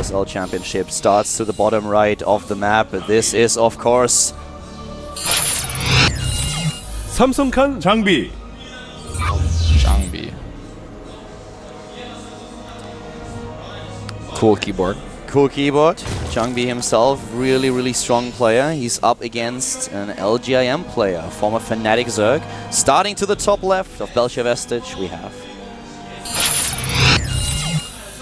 GSL Championship starts to the bottom right of the map. This is, of course, 삼성칸 장비. Jangbi. Cool keyboard. cool keyboard. Jangbi himself, really strong player. He's up against an LGIM player, former Fnatic Zerg. Starting to the top left of ByuL, we have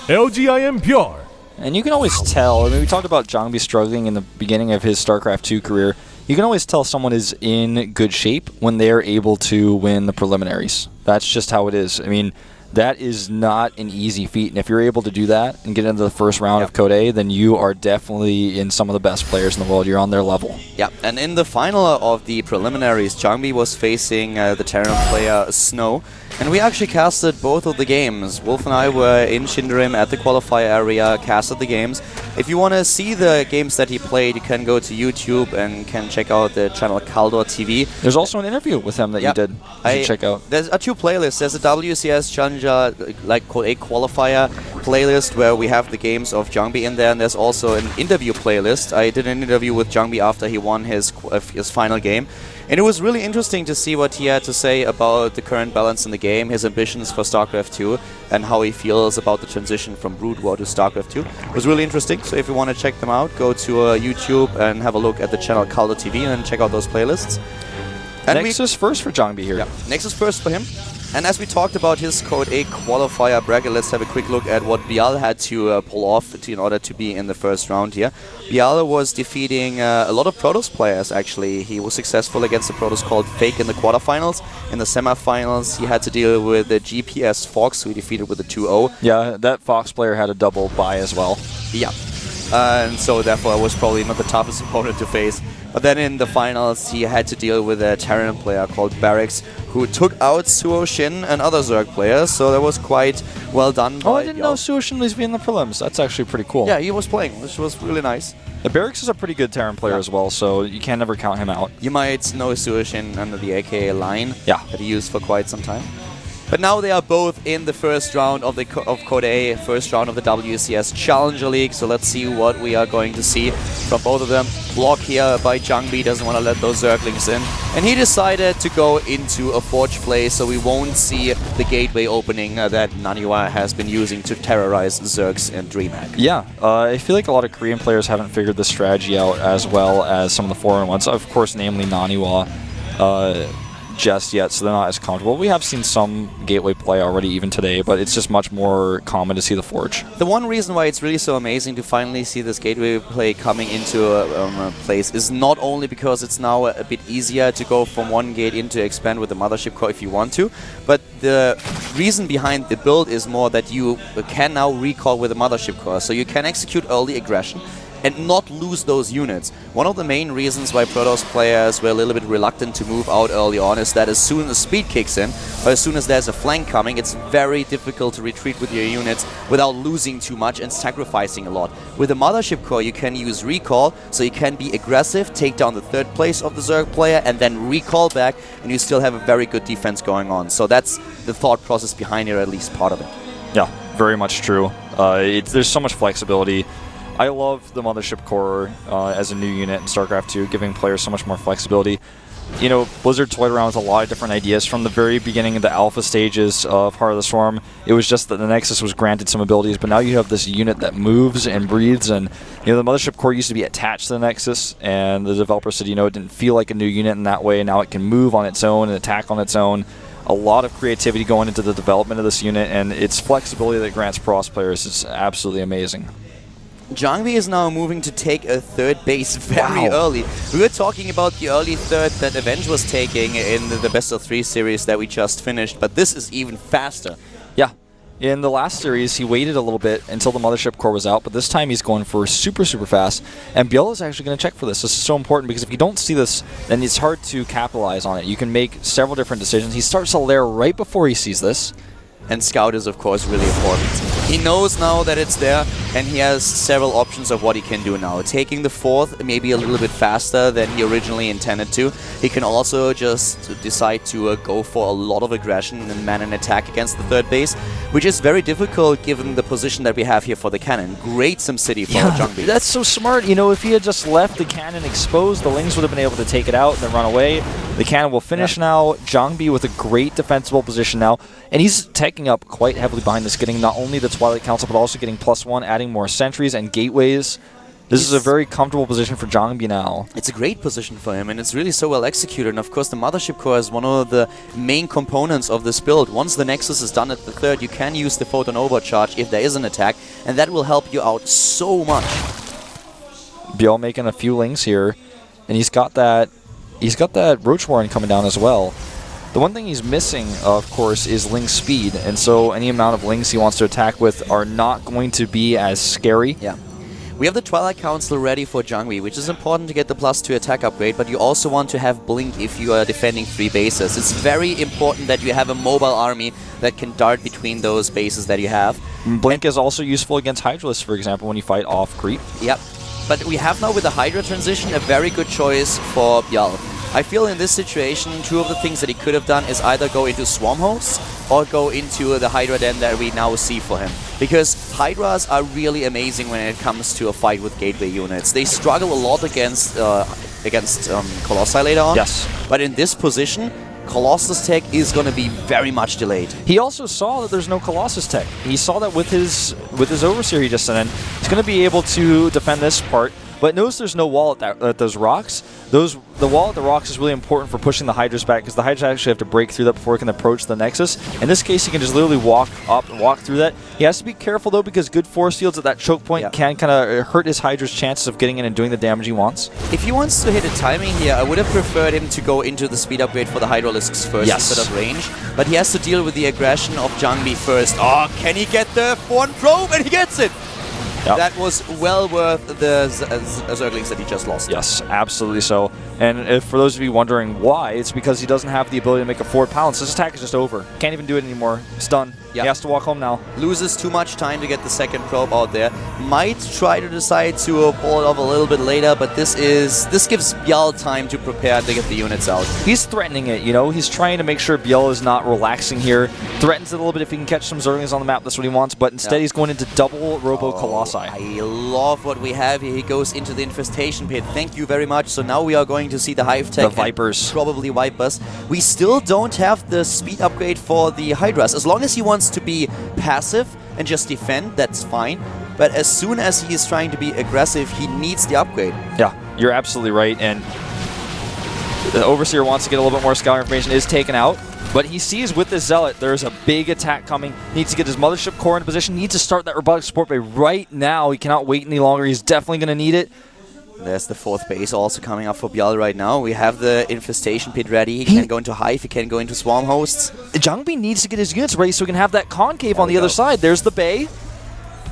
LGIM ByuL. And you can always tell, I mean, we talked about Jangbi struggling in the beginning of his StarCraft 2 career. You can always tell someone is in good shape when they're able to win the preliminaries. That's just how it is. I mean, that is not an easy feat. And if you're able to do that and get into the first round of Code A, then you are definitely in some of the best players in the world. You're on their level. Yeah, and in the final of the preliminaries, Jangbi was facing the Terran player Snow. And we actually casted both of the games. Wolf and I were in Shindarim at the qualifier area, casted the games. If you want to see the games that he played, you can go to YouTube and can check out the channel Kaldor TV. There's also an interview with him that you did. You should check out. There's two playlists. There's a WCS Challenger, like Code A qualifier playlist where we have the games of Jangbi in there, and there's also an interview playlist. I did an interview with Jangbi after he won his final game. And it was really interesting to see what he had to say about the current balance in the game, his ambitions for StarCraft 2, and how he feels about the transition from Brood War to StarCraft 2. It was really interesting, so if you want to check them out, go to YouTube and have a look at the channel Kaldor TV and check out those playlists. And Nexus first for Jangbi here. Yeah, Nexus first for him. And as we talked about his Code A qualifier bracket, let's have a quick look at what ByuL had to pull off in order to be in the first round here. ByuL was defeating a lot of Protoss players, actually. He was successful against the Protoss called Fake in the quarterfinals. In the semifinals, he had to deal with the GPS Fox, who he defeated with a 2-0. Yeah, that Fox player had a double bye as well. Yeah. And so therefore it was probably not the toughest opponent to face. But then in the finals he had to deal with a Terran player called Barracks, who took out Suo Shin and other Zerg players, so that was quite well done. Oh, I didn't know Suo Shin was in the prelims. That's actually pretty cool. Yeah, he was playing, which was really nice. The Barracks is a pretty good Terran player as well, so you can never count him out. You might know Suo Shin under the AKA line that he used for quite some time. But now they are both in the first round of Code A, first round of the WCS Challenger League. So let's see what we are going to see from both of them. Block here by Jangbi, doesn't want to let those Zerglings in. And he decided to go into a Forge play, so we won't see the gateway opening that Naniwa has been using to terrorize Zergs and DreamHack. Yeah, I feel like a lot of Korean players haven't figured this strategy out as well as some of the foreign ones. Of course, namely Naniwa. Just yet, so they're not as comfortable. We have seen some gateway play already even today, but it's just much more common to see the Forge. The one reason why it's really so amazing to finally see this gateway play coming into a place is not only because it's now a bit easier to go from one gate in to expand with the Mothership Core if you want to, but the reason behind the build is more that you can now recall with the Mothership Core, so you can execute early aggression and not lose those units. One of the main reasons why Protoss players were a little bit reluctant to move out early on is that as soon as speed kicks in, or as soon as there's a flank coming, it's very difficult to retreat with your units without losing too much and sacrificing a lot. With the Mothership Core, you can use recall, so you can be aggressive, take down the third place of the Zerg player, and then recall back, and you still have a very good defense going on. So that's the thought process behind it, or at least part of it. Yeah, very much true. There's so much flexibility. I love the Mothership Core as a new unit in StarCraft 2, giving players so much more flexibility. You know, Blizzard toyed around with a lot of different ideas from the very beginning of the alpha stages of Heart of the Swarm. It was just that the Nexus was granted some abilities, but now you have this unit that moves and breathes, and you know, the Mothership Core used to be attached to the Nexus, and the developer said, you know, it didn't feel like a new unit in that way, and now it can move on its own and attack on its own. A lot of creativity going into the development of this unit, and its flexibility that grants Protoss players is absolutely amazing. Jangbi is now moving to take a third base very early. We were talking about the early third that Avenge was taking in the best of 3 series that we just finished, but this is even faster. Yeah. In the last series, he waited a little bit until the Mothership Core was out, but this time he's going for super fast, and ByuL is actually going to check for this. This is so important because if you don't see this, then it's hard to capitalize on it. You can make several different decisions. He starts to lair right before he sees this. and Scout is of course really important. He knows now that it's there, and he has several options of what he can do now. Taking the 4th maybe a little bit faster than he originally intended to. He can also just decide to go for a lot of aggression and man an attack against the 3rd base, which is very difficult given the position that we have here for the cannon. Great SimCity for jangbi. That's so smart. You know, if he had just left the cannon exposed, the Lings would have been able to take it out and then run away. The cannon will finish now. jangbi with a great defensible position now. And he's taking up quite heavily behind this, getting not only the Twilight Council, but also getting +1, adding more sentries and gateways. This is a very comfortable position for jangbi now. It's a great position for him, and it's really so well executed. And of course, the Mothership Core is one of the main components of this build. Once the Nexus is done at the 3rd, you can use the Photon Overcharge if there is an attack, and that will help you out so much. ByuL making a few Lings here, and he's got that Roach Warren coming down as well. The one thing he's missing, of course, is Ling speed, and so any amount of Lings he wants to attack with are not going to be as scary. Yeah. We have the Twilight Council ready for jangbi, which is important to get the +2 attack upgrade, but you also want to have Blink if you are defending 3 bases. It's very important that you have a mobile army that can dart between those bases that you have. Blink is also useful against Hydralisks, for example, when you fight off creep. Yep. But we have now with the Hydra transition a very good choice for ByuL. I feel in this situation, 2 of the things that he could have done is either go into Swarm Hosts or go into the Hydra Den that we now see for him. Because Hydras are really amazing when it comes to a fight with gateway units. They struggle a lot against Colossi later on. Yes. But in this position, Colossus tech is going to be very much delayed. He also saw that there's no Colossus tech. He saw that with his Overseer he just sent in. He's going to be able to defend this part. But notice there's no wall at those rocks. The wall at the rocks is really important for pushing the Hydras back, because the Hydras actually have to break through that before it can approach the Nexus. In this case, he can just literally walk up and walk through that. He has to be careful, though, because good force fields at that choke point can kind of hurt his Hydra's chances of getting in and doing the damage he wants. If he wants to hit a timing here, I would have preferred him to go into the speed upgrade for the Hydralisks first instead of range. But he has to deal with the aggression of jangbi first. Oh, can he get the 1 probe? And he gets it! Yep. That was well worth the Zerglings that he just lost. Yes, absolutely so. And if, for those of you wondering why, it's because he doesn't have the ability to make a forward pounce. This attack is just over. Can't even do it anymore. It's done. Yep. He has to walk home now. Loses too much time to get the 2nd probe out there. Might try to decide to pull it off a little bit later, but this gives ByuL time to prepare to get the units out. He's threatening it, you know. He's trying to make sure ByuL is not relaxing here. Threatens it a little bit if he can catch some Zerglings on the map. That's what he wants, but instead he's going into double Robo Colossi. I love what we have here. He goes into the Infestation Pit. Thank you very much. So now we are going to see the Hive Tech. The Vipers. Probably Vipers. We still don't have the speed upgrade for the Hydras. As long as he wants to be passive and just defend, that's fine. But as soon as he is trying to be aggressive, he needs the upgrade. Yeah, you're absolutely right. And the Overseer wants to get a little bit more scout information, is taken out. But he sees with the Zealot, there's a big attack coming. Needs to get his Mothership Core into position. Needs to start that robotic support bay right now. He cannot wait any longer. He's definitely going to need it. There's the 4th base also coming up for ByuL right now. We have the Infestation Pit ready. He can go into Hive. He can go into Swarm Hosts. jangbi needs to get his units ready so he can have that concave on the other side. There's the bay.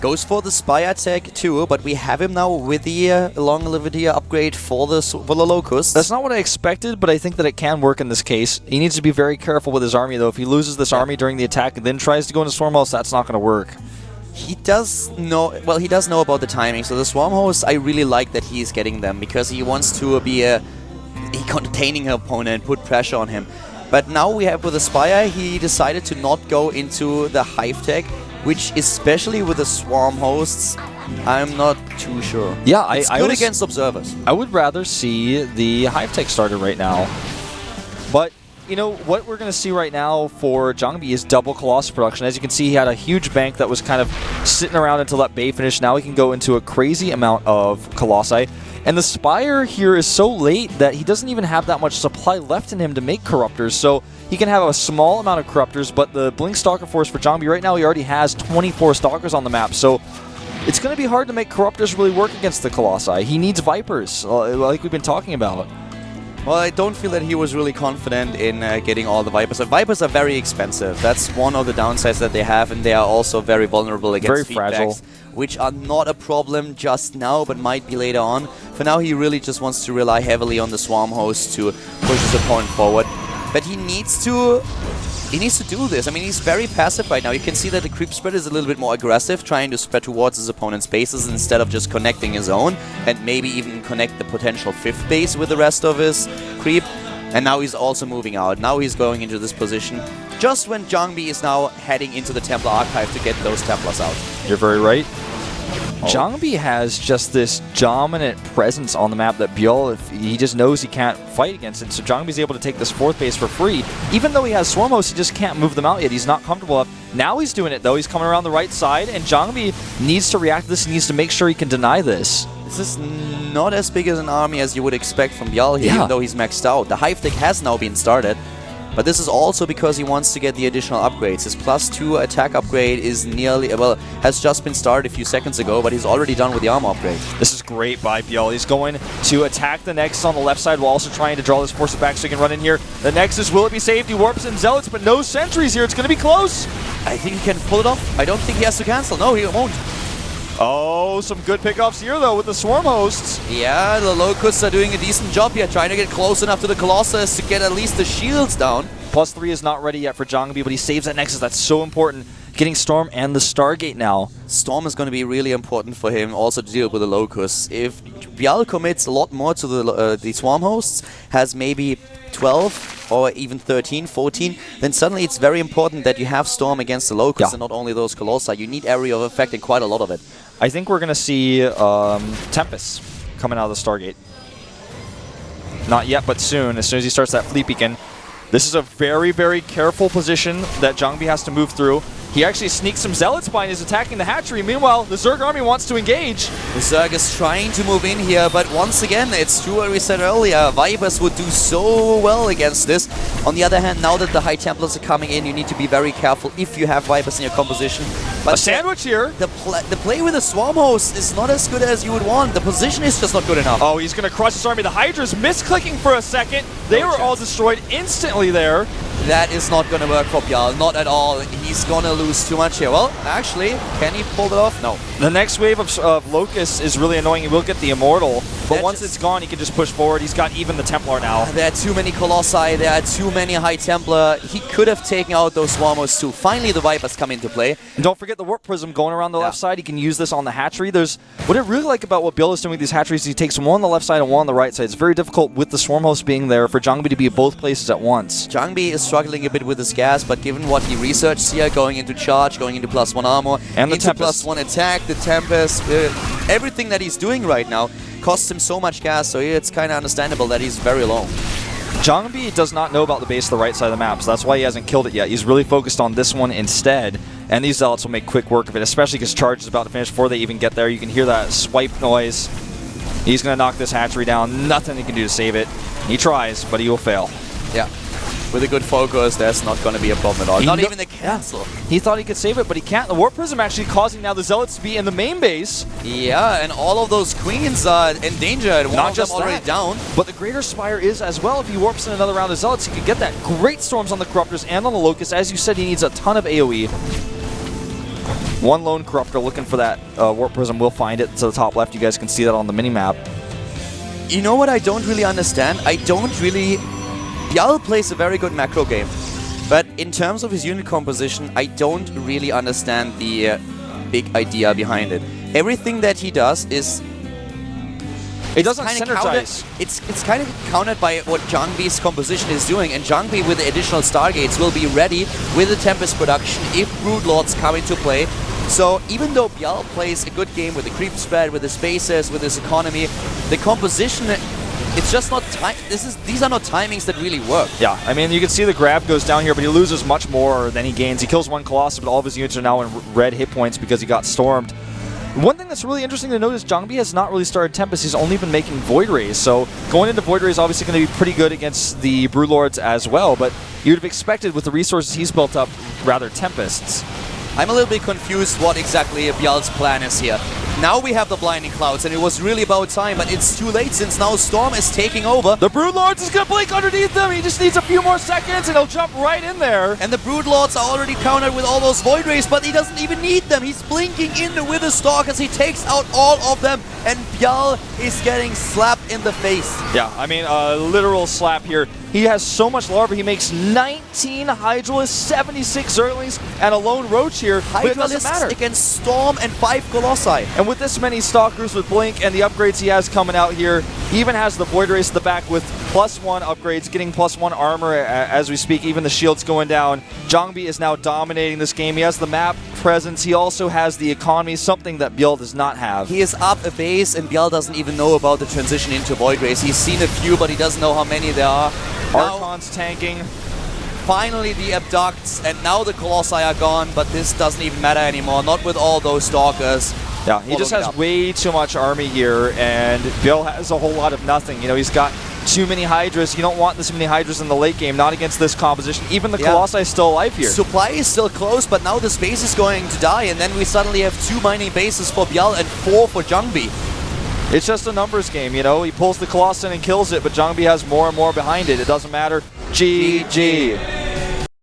Goes for the Spire tech too, but we have him now with the longevity upgrade for the Locust. That's not what I expected, but I think that it can work in this case. He needs to be very careful with his army, though. If he loses this army during the attack and then tries to go into Swarm Host, that's not going to work. He does know, well, he does know about the timing. So the Swarm Hosts, I really like that he's getting them, because he wants to be containing an opponent, put pressure on him. But now we have with the Spire, he decided to not go into the Hive Tech, which, especially with the Swarm Hosts, I'm not too sure. Yeah, it's good against Observers. I would rather see the Hive Tech started right now. But, you know, what we're going to see right now for jangbi is double Colossus production. As you can see, he had a huge bank that was kind of sitting around until that bay finished. Now he can go into a crazy amount of Colossi. And the Spire here is so late that he doesn't even have that much supply left in him to make Corruptors. So he can have a small amount of Corruptors, but the Blink Stalker Force for jangbi right now, he already has 24 Stalkers on the map. So it's going to be hard to make Corruptors really work against the Colossi. He needs Vipers, like we've been talking about. Well, I don't feel that he was really confident in getting all the Vipers. The Vipers are very expensive. That's one of the downsides that they have, and they are also very vulnerable against feedbacks, fragile, which are not a problem just now, but might be later on. For now, he really just wants to rely heavily on the Swarm Host to push his opponent forward. But he needs to he needs to do this. I mean, he's very passive right now. You can see that the creep spread is a little bit more aggressive, trying to spread towards his opponent's bases instead of just connecting his own, and maybe even connect the potential 5th base with the rest of his creep. And now he's also moving out. Now he's going into this position just when jangbi is now heading into the Templar Archive to get those Templars out. You're very right. jangbi has just this dominant presence on the map that ByuL, he just knows he can't fight against it. So jangbi's able to take this 4th base for free. Even though he has Swarm Host, he just can't move them out yet. He's not comfortable enough. Now he's doing it, though. He's coming around the right side, and jangbi needs to react to this. He needs to make sure he can deny this. This is not as big as an army as you would expect from ByuL here, even though he's maxed out. The Hive Deck has now been started. But this is also because he wants to get the additional upgrades. His +2 attack upgrade is nearly, well, has just been started a few seconds ago, but he's already done with the armor upgrade. This is great by ByuL. He's going to attack the Nexus on the left side while also trying to draw this forces back so he can run in here. The Nexus, will it be saved? He warps in Zealots, but no sentries here. It's going to be close. I think he can pull it off. I don't think he has to cancel. No, he won't. Oh, some good pickups here, though, with the Swarm Hosts. Yeah, the Locusts are doing a decent job here, trying to get close enough to the Colossus to get at least the shields down. +3 is not ready yet for jangbi, but he saves that Nexus. That's so important. Getting Storm and the Stargate now. Storm is going to be really important for him also to deal with the Locusts. If ByuL commits a lot more to the Swarm Hosts, has maybe 12 or even 13, 14, then suddenly it's very important that you have Storm against the Locusts and not only those Colossi. You need area of effect and quite a lot of it. I think we're going to see Tempest coming out of the Stargate. Not yet, but soon. As soon as he starts that Fleet Beacon. This is a very, very careful position that jangbi has to move through. He actually sneaks some Zealots by and is attacking the hatchery. Meanwhile, the Zerg army wants to engage. The Zerg is trying to move in here, but once again, it's true what we said earlier. Vipers would do so well against this. On the other hand, now that the High Templars are coming in, you need to be very careful if you have Vipers in your composition. But a sandwich here. The play with the Swarm Host is not as good as you would want. The position is just not good enough. Oh, he's going to crush his army. The Hydra's misclicking for a second. They were all destroyed instantly there. That is not going to work for ByuL, not at all. He's going to lose too much here. Well, actually, can he pull it off? No. The next wave of Locusts is really annoying. He will get the Immortal, but once it's gone, he can just push forward. He's got even the Templar now. There are too many Colossi, there are too many High Templar. He could have taken out those Swarmos too. Finally, the Vipers come into play. And don't forget the Warp Prism going around the left side. He can use this on the hatchery. What I really like about what ByuL is doing with these hatcheries is he takes one on the left side and one on the right side. It's very difficult with the Swarm Host being there for jangbi to be at both places at once. jangbi is struggling a bit with his gas, but given what he researched here, going into charge, going into +1 armor, and the into +1 attack, the Tempest, everything that he's doing right now costs him so much gas, so it's kind of understandable that he's very low. jangbi does not know about the base to the right side of the map, so that's why he hasn't killed it yet. He's really focused on this one instead, and these Zealots will make quick work of it, especially because charge is about to finish before they even get there. You can hear that swipe noise. He's going to knock this hatchery down. Nothing he can do to save it. He tries, but he will fail. Yeah. With a good focus, that's not going to be a problem at all. Not even the cancel. He thought he could save it, but he can't. The Warp Prism actually causing now the Zealots to be in the main base. Yeah, and all of those Queens are endangered. One of them already down. But the Greater Spire is as well. If he warps in another round of Zealots, he could get that. Great Storms on the Corruptors and on the Locusts. As you said, he needs a ton of AoE. One lone Corruptor looking for that Warp Prism will find it to the top left. You guys can see that on the minimap. You know what I don't really understand? ByuL plays a very good macro game, but in terms of his unit composition, I don't really understand the big idea behind it. Everything that he does is... It doesn't synergize. It's kind of countered by what jangbi's composition is doing, and jangbi with the additional Stargates will be ready with the Tempest production if Broodlords come into play. So even though ByuL plays a good game with the creep spread, with his bases, with his economy, the composition... It's just not time. These are not timings that really work. Yeah, I mean, you can see the grab goes down here, but he loses much more than he gains. He kills one Colossus, but all of his units are now in red hit points because he got stormed. One thing that's really interesting to note is jangbi has not really started Tempest. He's only been making Void Rays. So going into Void Ray is obviously going to be pretty good against the Broodlords as well, but you'd have expected with the resources he's built up, rather Tempests. I'm a little bit confused what exactly ByuL's plan is here. Now we have the Blinding Clouds, and it was really about time, but it's too late since now Storm is taking over. The Broodlords is going to blink underneath them. He just needs a few more seconds, and he'll jump right in there. And the Broodlords are already countered with all those Void Rays, but he doesn't even need them. He's blinking in with the Stalkers. He takes out all of them, and ByuL is getting slapped in the face. Yeah, I mean, a literal slap here. He has so much larva. He makes 19 Hydralisks, 76 Zerglings, and a lone Roach here. But it doesn't matter. Against Storm and 5 Colossi. And with this many Stalkers with Blink and the upgrades he has coming out here, he even has the Void Race at the back with +1 upgrades, getting +1 armor as we speak. Even the shield's going down. Jangbi is now dominating this game. He has the map presence. He also has the economy, something that ByuL does not have. He is up a base, and ByuL doesn't even know about the transition into Void Race. He's seen a few, but he doesn't know how many there are. Archon's tanking. Finally the Abducts, and now the Colossi are gone, but this doesn't even matter anymore. Not with all those Stalkers. Yeah, he just has way too much army here, and ByuL has a whole lot of nothing. You know, he's got too many Hydras. You don't want this many Hydras in the late game, not against this composition. Even the Colossi is still alive here. Supply is still close, but now this base is going to die, and then we suddenly have 2 mining bases for ByuL and 4 for Jangbi. It's just a numbers game, you know? He pulls the Colossus in and kills it, but Jangbi has more and more behind it. It doesn't matter. GG.